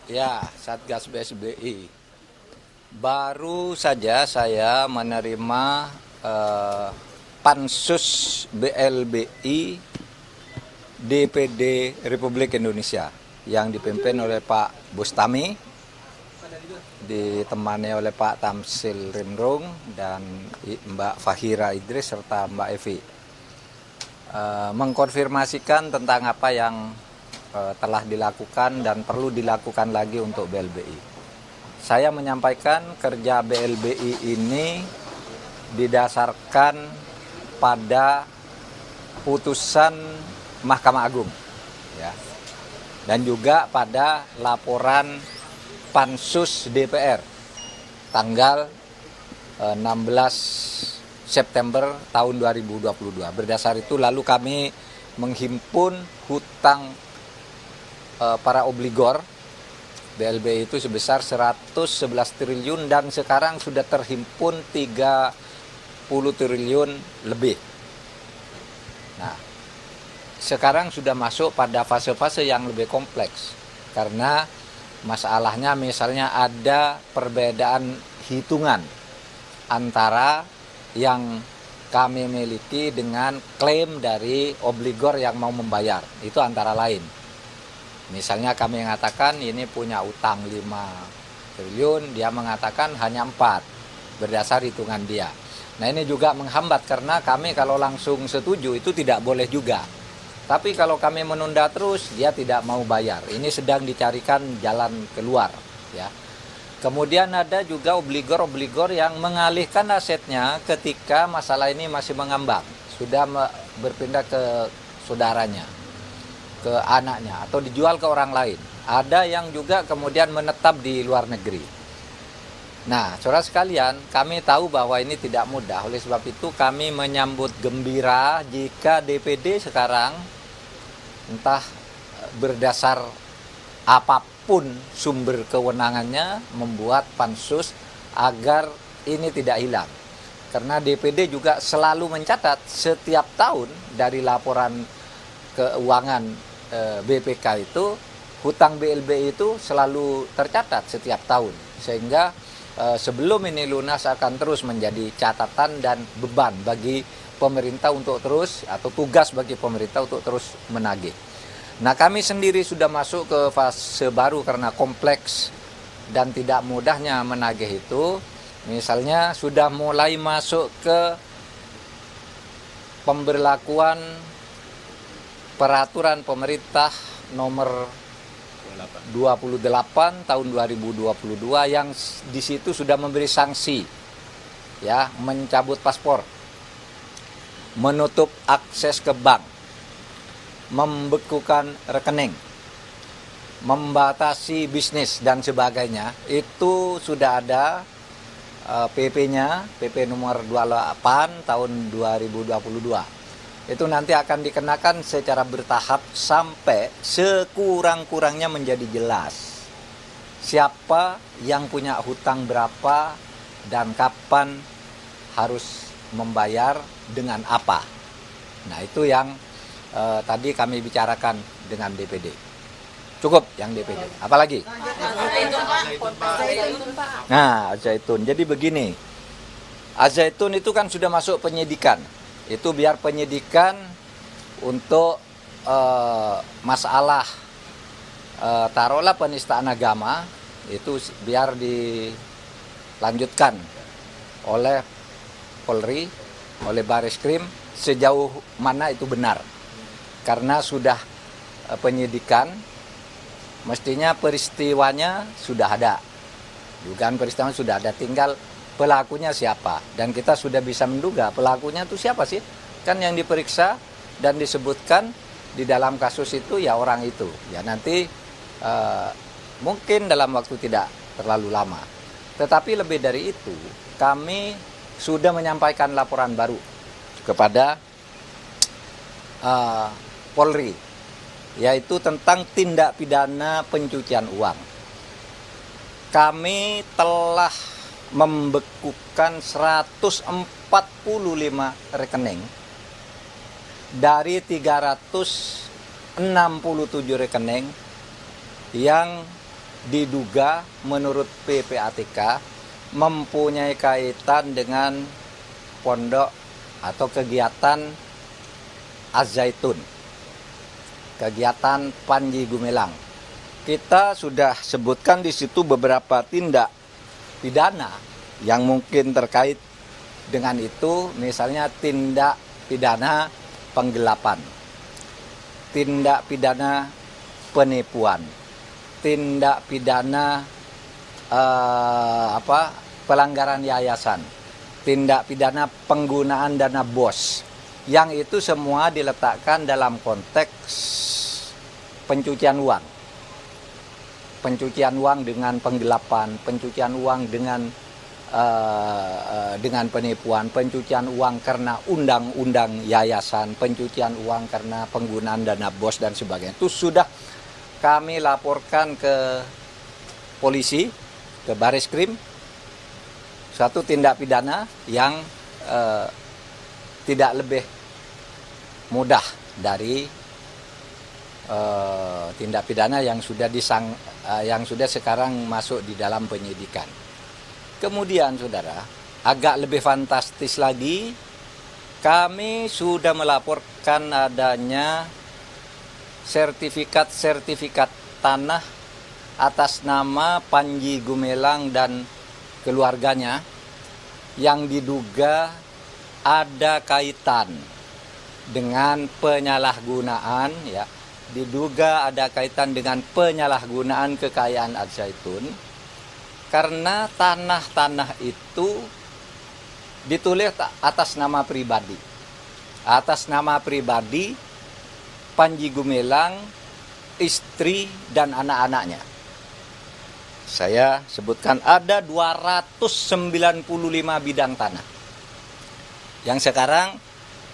Ya, Satgas BSBI. Baru saja saya menerima Pansus BLBI DPD Republik Indonesia yang dipimpin oleh Pak Bustami, ditemani oleh Pak Tamsil Rimrung dan Mbak Fahira Idris serta Mbak Evi. Mengkonfirmasikan tentang apa yang telah dilakukan dan perlu dilakukan lagi untuk BLBI. Saya menyampaikan kerja BLBI ini didasarkan pada putusan Mahkamah Agung, ya, dan juga pada laporan Pansus DPR tanggal 16 September tahun 2022. Berdasar itu lalu kami menghimpun hutang para obligor BLBI itu sebesar 111 triliun dan sekarang sudah terhimpun 30 triliun lebih. Nah, sekarang sudah masuk pada fase-fase yang lebih kompleks karena masalahnya misalnya ada perbedaan hitungan antara yang kami miliki dengan klaim dari obligor yang mau membayar. Itu antara lain. Misalnya kami mengatakan ini punya utang 5 triliun, dia mengatakan hanya 4 berdasar hitungan dia. Nah, ini juga menghambat karena kami kalau langsung setuju itu tidak boleh juga. Tapi kalau kami menunda terus, dia tidak mau bayar. Ini sedang dicarikan jalan keluar, ya. Kemudian ada juga obligor-obligor yang mengalihkan asetnya ketika masalah ini masih mengambang, sudah berpindah ke saudaranya, ke anaknya, atau dijual ke orang lain. Ada yang juga kemudian menetap di luar negeri. Nah, saudara sekalian, kami tahu bahwa ini tidak mudah. Oleh sebab itu kami menyambut gembira jika DPD sekarang entah berdasar apapun sumber kewenangannya membuat pansus agar ini tidak hilang. Karena DPD juga selalu mencatat setiap tahun dari laporan keuangan BPK itu, hutang BLBI itu selalu tercatat setiap tahun. Sehingga sebelum ini lunas akan terus menjadi catatan dan beban bagi pemerintah untuk terus, atau tugas bagi pemerintah untuk terus menagih. Nah, kami sendiri sudah masuk ke fase baru karena kompleks dan tidak mudahnya menagih itu. Misalnya sudah mulai masuk ke pemberlakuan peraturan pemerintah nomor 28 tahun 2022 yang di situ sudah memberi sanksi, ya, mencabut paspor, menutup akses ke bank, membekukan rekening, membatasi bisnis dan sebagainya. Itu sudah ada PP-nya, PP nomor 28 tahun 2022. Itu nanti akan dikenakan secara bertahap sampai sekurang-kurangnya menjadi jelas siapa yang punya hutang berapa dan kapan harus membayar dengan apa. Nah, itu yang tadi kami bicarakan dengan DPD. Cukup yang DPD. Apalagi? Nah, Al-Zaitun. Jadi begini, Al-Zaitun itu kan sudah masuk penyidikan. Itu biar penyidikan untuk masalah taruhlah penistaan agama, itu biar dilanjutkan oleh Polri, oleh Bareskrim sejauh mana itu benar. Karena sudah penyidikan, mestinya peristiwanya sudah ada. Dugaan peristiwa sudah ada, tinggal pelakunya siapa. Dan kita sudah bisa menduga pelakunya itu siapa sih? Kan yang diperiksa dan disebutkan di dalam kasus itu ya orang itu. Ya nanti mungkin dalam waktu tidak terlalu lama. Tetapi lebih dari itu, kami sudah menyampaikan laporan baru kepada Polri, yaitu tentang tindak pidana pencucian uang. Kami telah membekukan 145 rekening dari 367 rekening yang diduga menurut PPATK mempunyai kaitan dengan pondok atau kegiatan Az-Zaitun, kegiatan Panji Gumilang. Kita sudah sebutkan di situ beberapa tindak pidana yang mungkin terkait dengan itu, misalnya tindak pidana penggelapan, tindak pidana penipuan, tindak pidana pelanggaran yayasan, tindak pidana penggunaan dana BOS, yang itu semua diletakkan dalam konteks pencucian uang. Pencucian uang dengan penggelapan, pencucian uang dengan penipuan, pencucian uang karena undang-undang yayasan, pencucian uang karena penggunaan dana BOS dan sebagainya. Itu sudah kami laporkan ke polisi, ke Baris-Krim, suatu tindak pidana yang tidak lebih mudah dari tindak pidana yang sudah sekarang masuk di dalam penyidikan. Kemudian saudara, agak lebih fantastis lagi, kami sudah melaporkan adanya sertifikat tanah atas nama Panji Gumilang dan keluarganya yang diduga ada kaitan dengan penyalahgunaan, ya, diduga ada kaitan dengan penyalahgunaan kekayaan Az-Zaitun, karena tanah-tanah itu ditulis atas nama pribadi. Atas nama pribadi Panji Gumilang, istri dan anak-anaknya. Saya sebutkan ada 295 bidang tanah yang sekarang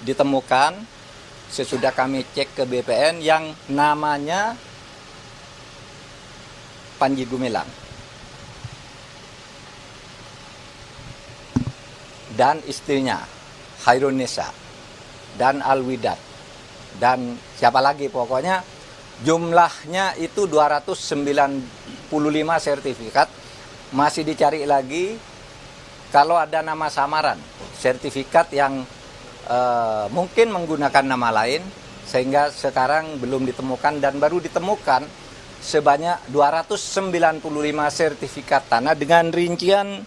ditemukan sesudah kami cek ke BPN yang namanya Panji Gumilang dan istrinya Khairunisa dan Alwidat dan siapa lagi, pokoknya jumlahnya itu 295 sertifikat. Masih dicari lagi kalau ada nama samaran, sertifikat yang mungkin menggunakan nama lain, sehingga sekarang belum ditemukan dan baru ditemukan sebanyak 295 sertifikat tanah dengan rincian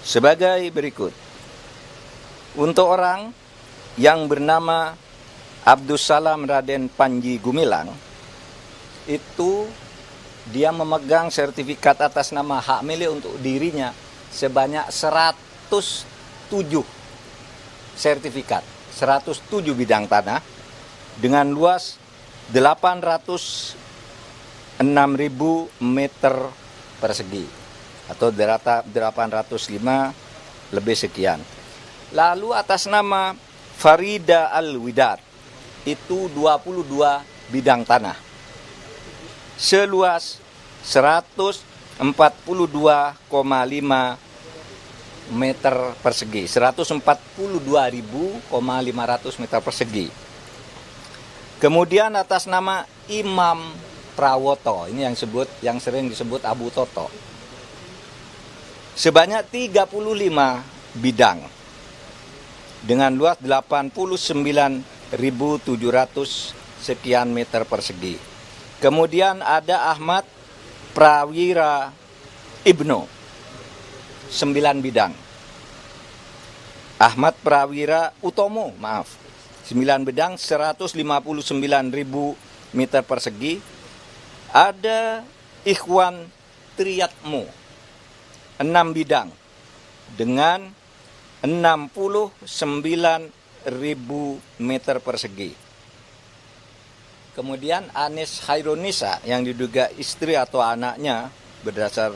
sebagai berikut. Untuk orang yang bernama Abdussalam Raden Panji Gumilang, itu dia memegang sertifikat atas nama hak milik untuk dirinya sebanyak 107 sertifikat, 107 bidang tanah dengan luas 806.000 meter persegi atau 805 lebih sekian. Lalu atas nama Farida Alwidat itu 22 bidang tanah seluas 142,5 meter persegi, 142.500 meter persegi. Kemudian atas nama Imam Prawoto, ini yang sering disebut Abu Toto, sebanyak 35 bidang dengan luas 89.700 sekian meter persegi. Kemudian ada Ahmad Prawira Ibnu, 9 bidang. Ahmad Prawira Utomo, 9 bidang, 159.000 meter persegi. Ada Ikhwan Triyatmo, 6 bidang dengan 69.000 meter persegi. Kemudian Anis Khairunisa yang diduga istri atau anaknya berdasar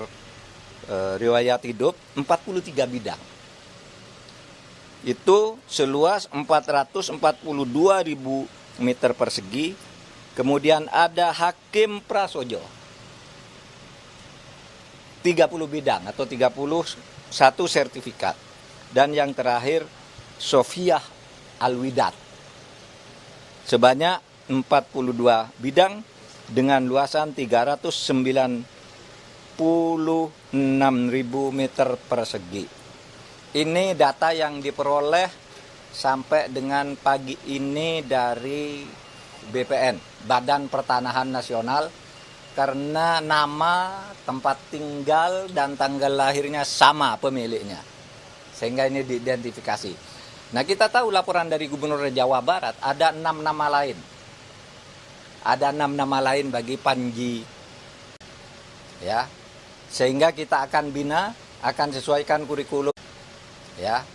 riwayat hidup 43 bidang. Itu seluas 442.000 meter persegi. Kemudian ada Hakim Prasojo, 30 bidang atau 31 sertifikat. Dan yang terakhir Sofiah Alwidat, sebanyak 42 bidang dengan luasan 309 meter persegi. Ini data yang diperoleh sampai dengan pagi ini dari BPN, Badan Pertanahan Nasional, karena nama, tempat tinggal, dan tanggal lahirnya sama pemiliknya. Sehingga ini diidentifikasi. Nah, kita tahu laporan dari Gubernur Jawa Barat, ada 6 nama lain. Ada 6 nama lain bagi Panji. Ya, sehingga kita akan bina, akan sesuaikan kurikulum. Ya,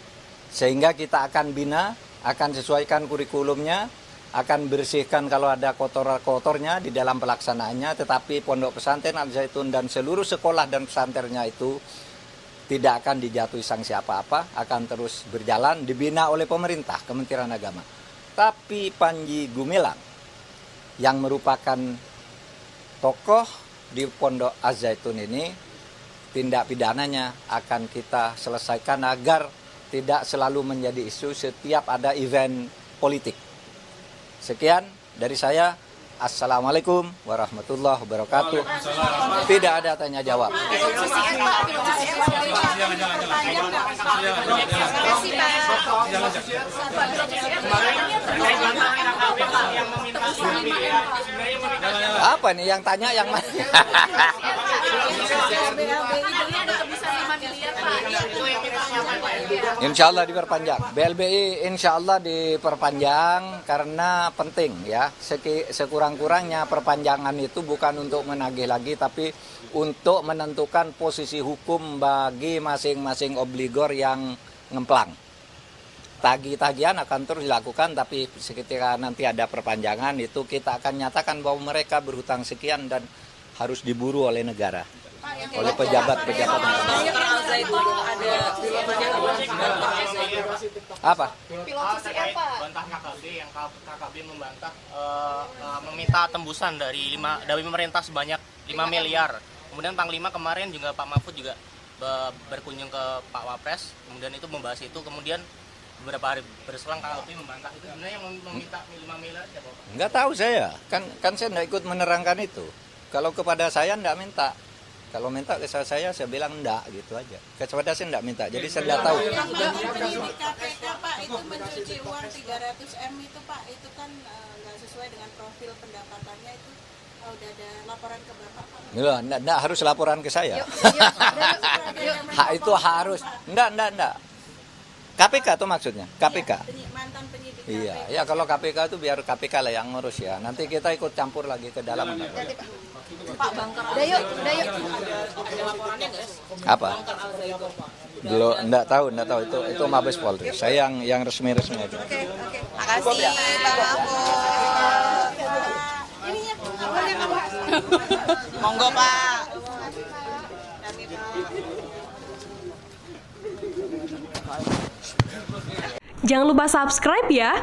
sehingga kita akan bina, akan sesuaikan kurikulumnya, akan bersihkan kalau ada kotor-kotornya di dalam pelaksanaannya, tetapi Pondok Pesantren Al Zaitun dan seluruh sekolah dan pesantrennya itu tidak akan dijatuhi sanksi apa-apa, akan terus berjalan, dibina oleh pemerintah, Kementerian Agama. Tapi Panji Gumilang, yang merupakan tokoh di Pondok Al Zaitun ini, tindak pidananya akan kita selesaikan agar tidak selalu menjadi isu setiap ada event politik. Sekian dari saya. Assalamualaikum warahmatullahi wabarakatuh. Tidak ada tanya jawab. Apa nih yang tanya yang mana? Insya Allah diperpanjang. BLBI insya Allah diperpanjang karena penting ya. Sekurang-kurangnya perpanjangan itu bukan untuk menagih lagi, tapi untuk menentukan posisi hukum bagi masing-masing obligor yang ngemplang. Tagih-tagihan akan terus dilakukan, tapi ketika nanti ada perpanjangan itu kita akan nyatakan bahwa mereka berhutang sekian dan harus diburu oleh negara. Oleh pejabat-pejabat. Apa? Pilot CCR Pak. Bantah KKB yang KKB membantah meminta tembusan dari pemerintah sebanyak 5 miliar. Kemudian Panglima kemarin juga Pak Mahfud juga berkunjung ke Pak Wapres, kemudian itu membahas itu, kemudian beberapa hari berselang KKB membantah itu. Sebenarnya yang meminta 5 miliar siapa Pak? Enggak tahu saya, kan saya enggak ikut menerangkan itu. Kalau kepada saya enggak minta. Kalau minta ke saya bilang enggak, gitu aja. Kepada saya enggak minta, jadi saya enggak tahu. Yang penyidik KPK Pak itu mencuci uang 300 M itu Pak, itu kan nggak sesuai dengan profil pendapatannya, itu udah ada laporan ke Bapak Pak? Enggak harus laporan ke saya. Itu harus. Enggak. KPK tuh maksudnya, KPK. Mantan penyidik KPK. Iya, ya kalau KPK itu biar KPK lah yang ngurus ya. Nanti kita ikut campur lagi ke dalam. Pak Bangker. Dayo. Apa? Belum, enggak tahu itu Mabes Polri. Saya yang resmi-resmi aja. Oke. Makasih Pak Mahfud. Ini ya, boleh Pak. Monggo Pak. Jangan lupa subscribe ya.